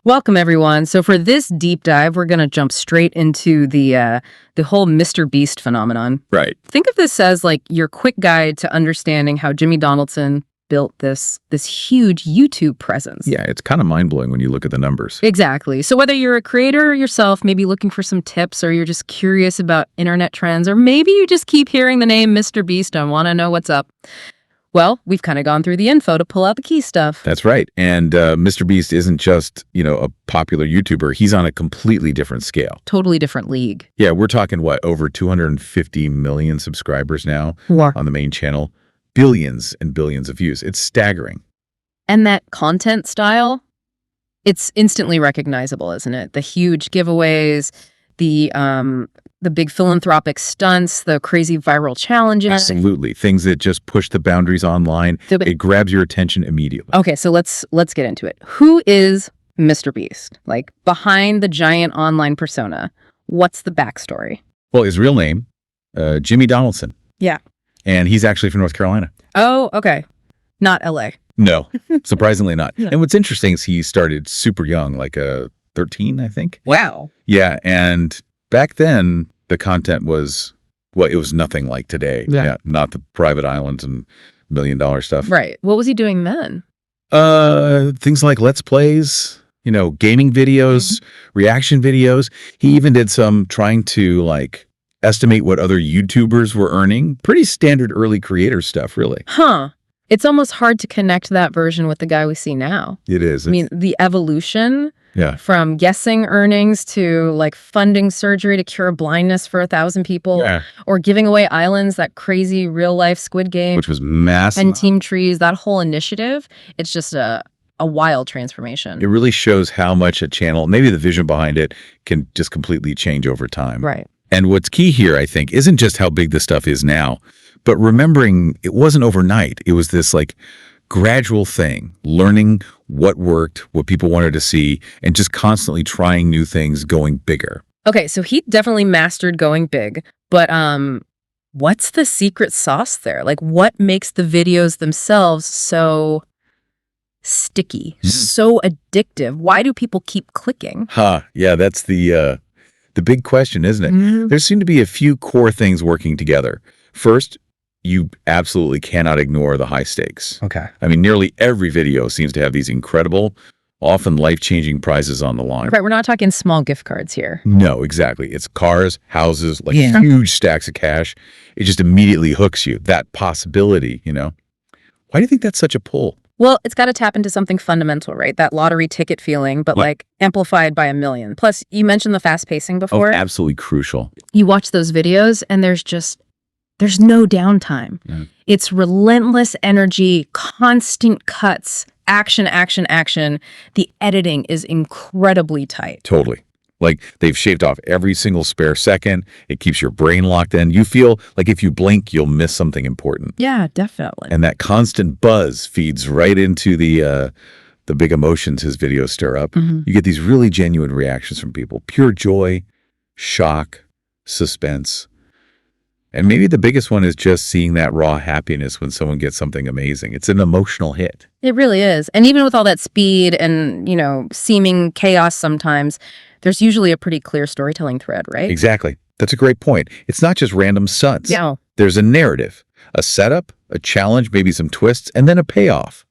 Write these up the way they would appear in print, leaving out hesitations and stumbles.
Welcome, everyone. So for this deep dive, we're going to jump straight into the whole MrBeast phenomenon. Right. Think of this as like your quick guide to understanding how Jimmy Donaldson built this huge YouTube presence. Yeah, it's kind of mind-blowing when you look at the numbers. Exactly. So whether you're a creator yourself, maybe looking for some tips, or you're just curious about internet trends, or maybe you just keep hearing the name MrBeast and want to know what's up, well, we've kind of gone through the info to pull out the key stuff. That's right. And MrBeast isn't just, a popular YouTuber. He's on a completely different scale. Totally different league. Yeah, we're talking, over 250 million subscribers now on the main channel. Billions and billions of views. It's staggering. And that content style, it's instantly recognizable, isn't it? The huge giveaways, the big philanthropic stunts, the crazy viral challenges. Absolutely. Things that just push the boundaries online. It grabs your attention immediately. Okay, so let's get into it. Who is MrBeast? Like, behind the giant online persona, what's the backstory? Well, his real name, Jimmy Donaldson. Yeah. And he's actually from North Carolina. Oh, okay. Not LA. No, surprisingly not. Yeah. And what's interesting is he started super young, like 13, I think. Wow. Yeah, and back then, the content was, it was nothing like today. Yeah. Not the private islands and $1 million stuff. Right. What was he doing then? Things like Let's Plays, gaming videos, reaction videos. He even did some trying to, estimate what other YouTubers were earning. Pretty standard early creator stuff, really. Huh. It's almost hard to connect that version with the guy we see now. It is. I mean, the evolution Yeah. from guessing earnings to funding surgery to cure blindness for 1,000 people, or giving away islands, that crazy real life Squid Game, Which was massive. and Team Trees, that whole initiative. It's just a wild transformation. It really shows how much a channel, maybe the vision behind it, can just completely change over time. Right. And what's key here, I think, isn't just how big this stuff is now, but remembering it wasn't overnight. It was this gradual thing, learning what worked, what people wanted to see, and just constantly trying new things, going bigger. Okay, so he definitely mastered going big, but what's the secret sauce there? What makes the videos themselves so sticky, so addictive? Why do people keep clicking? Yeah, that's the big question, isn't it? There seem to be a few core things working together. First, you absolutely cannot ignore the high stakes. Okay. I mean, nearly every video seems to have these incredible, often life-changing prizes on the line. Right, we're not talking small gift cards here. No, exactly. It's cars, houses, huge stacks of cash. It just immediately hooks you. That possibility, Why do you think that's such a pull? Well, it's got to tap into something fundamental, right? That lottery ticket feeling, but amplified by 1 million. Plus, you mentioned the fast pacing before. Oh, absolutely crucial. You watch those videos and there's no downtime. It's relentless energy, constant cuts, action, action, action. The editing is incredibly tight. Totally. They've shaved off every single spare second. It keeps your brain locked in. You feel like if you blink, you'll miss something important. Yeah, definitely. And that constant buzz feeds right into the big emotions his videos stir up. You get these really genuine reactions from people. Pure joy, shock, suspense. And maybe the biggest one is just seeing that raw happiness when someone gets something amazing. It's an emotional hit. It really is. And even with all that speed and, seeming chaos sometimes, there's usually a pretty clear storytelling thread, right? Exactly. That's a great point. It's not just random stunts. Yeah. There's a narrative, a setup, a challenge, maybe some twists, and then a payoff.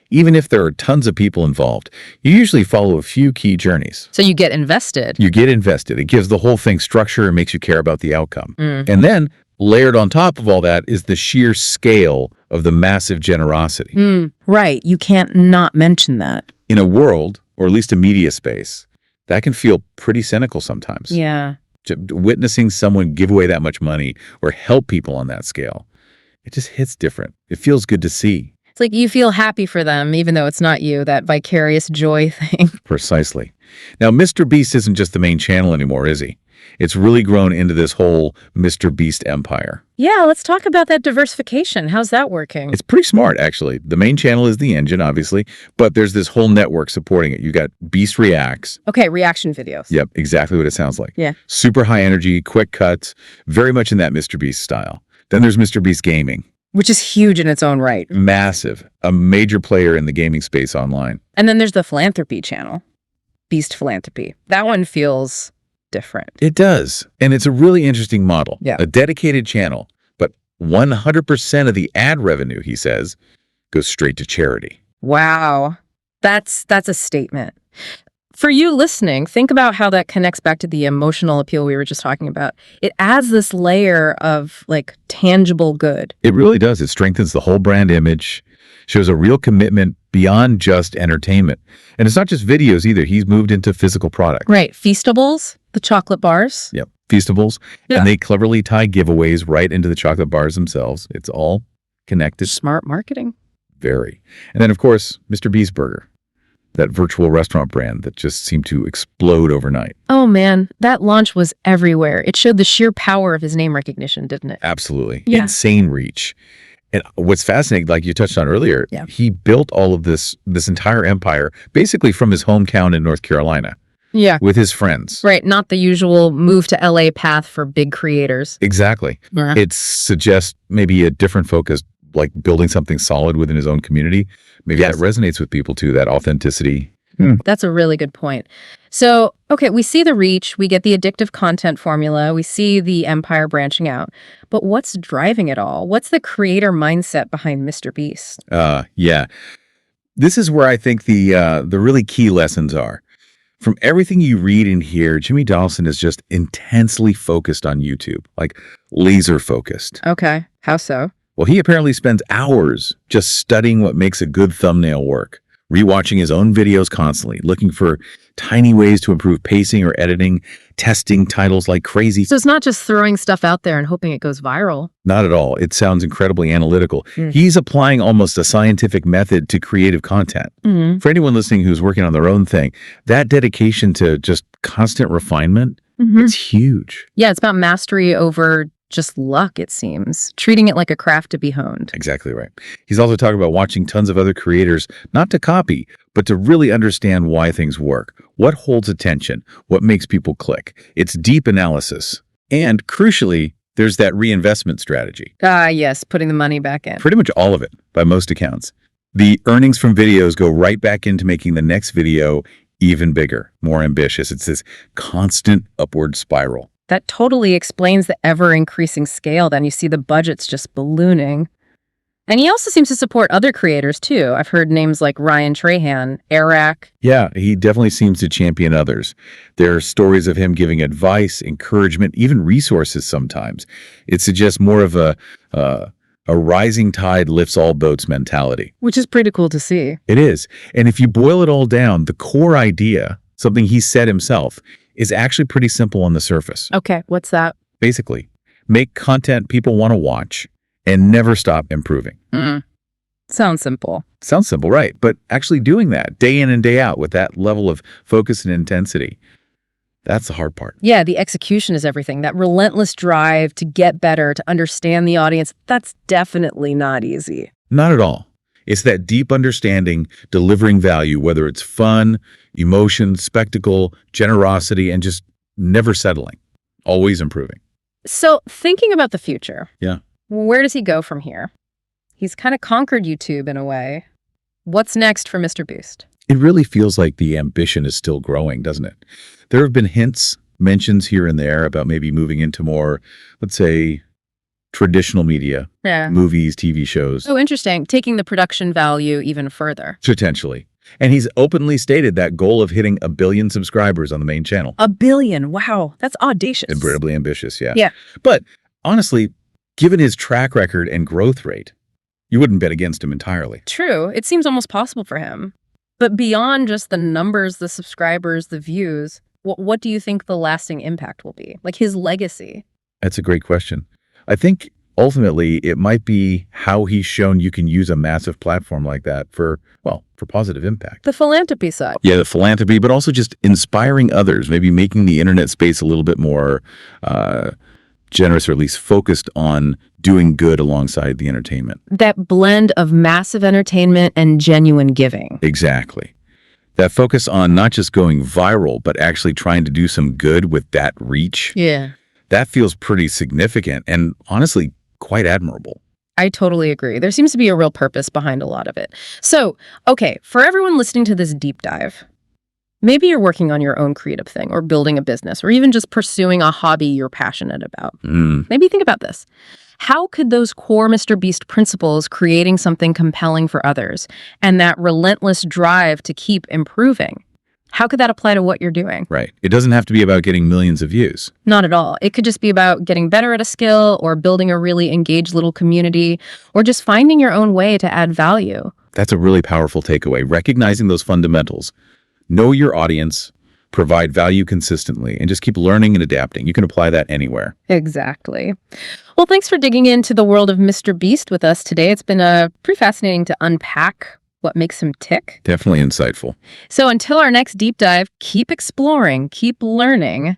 Even if there are tons of people involved, you usually follow a few key journeys. So you get invested. You get invested. It gives the whole thing structure and makes you care about the outcome. And then layered on top of all that is the sheer scale of the massive generosity. Right. You can't not mention that. In a world, or at least a media space, that can feel pretty cynical sometimes. Yeah. Witnessing someone give away that much money or help people on that scale, it just hits different. It feels good to see. It's like you feel happy for them, even though it's not you, that vicarious joy thing. Precisely. Now, MrBeast isn't just the main channel anymore, is he? It's really grown into this whole MrBeast Empire. Yeah, let's talk about that diversification. How's that working? It's pretty smart, actually. The main channel is the engine, obviously, but there's this whole network supporting it. You got Beast Reacts. Okay, reaction videos. Yep, exactly what it sounds like. Yeah. Super high energy, quick cuts, very much in that MrBeast style. Then there's MrBeast Gaming. Which is huge in its own right. Massive. A major player in the gaming space online. And then there's the Philanthropy channel. MrBeast Philanthropy. That one feels different. It does. And it's a really interesting model. Yeah. A dedicated channel, but 100% of the ad revenue, he says, goes straight to charity. Wow. That's a statement. For you listening, think about how that connects back to the emotional appeal we were just talking about. It adds this layer of like tangible good. It really does. It strengthens the whole brand image, shows a real commitment beyond just entertainment. And it's not just videos either. He's moved into physical product. Right. Feastables, the chocolate bars. Yep. Feastables. Yeah. And they cleverly tie giveaways right into the chocolate bars themselves. It's all connected. Smart marketing. Very. And then, of course, MrBeast Burger, that virtual restaurant brand that just seemed to explode overnight. Oh, man. That launch was everywhere. It showed the sheer power of his name recognition, didn't it? Absolutely. Yeah. Insane reach. And what's fascinating, like you touched on earlier, Yeah. he built all of this entire empire basically from his hometown in North Carolina Yeah. with his friends. Right. Not the usual move to LA path for big creators. Exactly. Yeah. It suggests maybe a different focus, like building something solid within his own community. Maybe Yes. that resonates with people too, that authenticity. That's a really good point. So, okay, we see the reach, we get the addictive content formula, we see the empire branching out. But what's driving it all? What's the creator mindset behind MrBeast? Yeah. This is where I think the really key lessons are. From everything you read and hear, Jimmy Donaldson is just intensely focused on YouTube, like laser focused. Okay, how so? Well, he apparently spends hours just studying what makes a good thumbnail work, rewatching his own videos constantly, looking for tiny ways to improve pacing or editing, testing titles like crazy. So it's not just throwing stuff out there and hoping it goes viral. Not at all. It sounds incredibly analytical. He's applying almost a scientific method to creative content. Mm-hmm. For anyone listening who's working on their own thing, that dedication to just constant refinement, Mm-hmm. it's huge. Yeah, it's about mastery over just luck, it seems. Treating it like a craft to be honed. Exactly right. He's also talking about watching tons of other creators, not to copy, but to really understand why things work, what holds attention, what makes people click. It's deep analysis. And crucially, there's that reinvestment strategy. Ah, yes, putting the money back in. Pretty much all of it, by most accounts. The earnings from videos go right back into making the next video even bigger, more ambitious. It's this constant upward spiral. That totally explains the ever-increasing scale. Then you see the budgets just ballooning. And he also seems to support other creators, too. I've heard names like Ryan Trahan, Airrack. Yeah, he definitely seems to champion others. There are stories of him giving advice, encouragement, even resources sometimes. It suggests more of a rising tide lifts all boats mentality. Which is pretty cool to see. It is. And if you boil it all down, the core idea, something he said himself, is actually pretty simple on the surface. Okay, what's that? Basically, make content people want to watch and never stop improving. Sounds simple. Sounds simple, right? But actually doing that day in and day out with that level of focus and intensity, that's the hard part. Yeah, the execution is everything. That relentless drive to get better, to understand the audience, that's definitely not easy. Not at all. It's that deep understanding, delivering value, whether it's fun, emotion, spectacle, generosity, and just never settling, always improving. So thinking about the future. Yeah. Where does he go from here? He's kind of conquered YouTube in a way. What's next for MrBeast? It really feels like the ambition is still growing, doesn't it? There have been hints, mentions here and there about maybe moving into more, let's say, traditional media, Yeah. movies, TV shows, Oh, interesting. Taking the production value even further. potentially. And he's openly stated that goal of hitting 1 billion subscribers on the main channel. 1 billion. Wow. That's audacious. Incredibly ambitious, yeah. Yeah. But honestly, given his track record and growth rate, you wouldn't bet against him entirely. True. It seems almost possible for him. But beyond just the numbers, the subscribers, the views, what do you think the lasting impact will be? Like his legacy? That's a great question. I think ultimately it might be how he's shown you can use a massive platform like that for positive impact. The philanthropy side. Yeah, the philanthropy, but also just inspiring others, maybe making the internet space a little bit more generous, or at least focused on doing good alongside the entertainment. That blend of massive entertainment and genuine giving. Exactly. That focus on not just going viral, but actually trying to do some good with that reach. Yeah. That feels pretty significant and honestly quite admirable. I totally agree. There seems to be a real purpose behind a lot of it. So, okay, for everyone listening to this deep dive, Maybe you're working on your own creative thing or building a business or even just pursuing a hobby you're passionate about. Maybe think about this. How could those core MrBeast principles, creating something compelling for others, and that relentless drive to keep improving, how could that apply to what you're doing? Right. It doesn't have to be about getting millions of views. Not at all. It could just be about getting better at a skill or building a really engaged little community or just finding your own way to add value. That's a really powerful takeaway. Recognizing those fundamentals. Know your audience, provide value consistently, and just keep learning and adapting. You can apply that anywhere. Exactly. Well, thanks for digging into the world of MrBeast with us today. It's been pretty fascinating to unpack what makes him tick. Definitely insightful. So until our next deep dive, keep exploring, keep learning,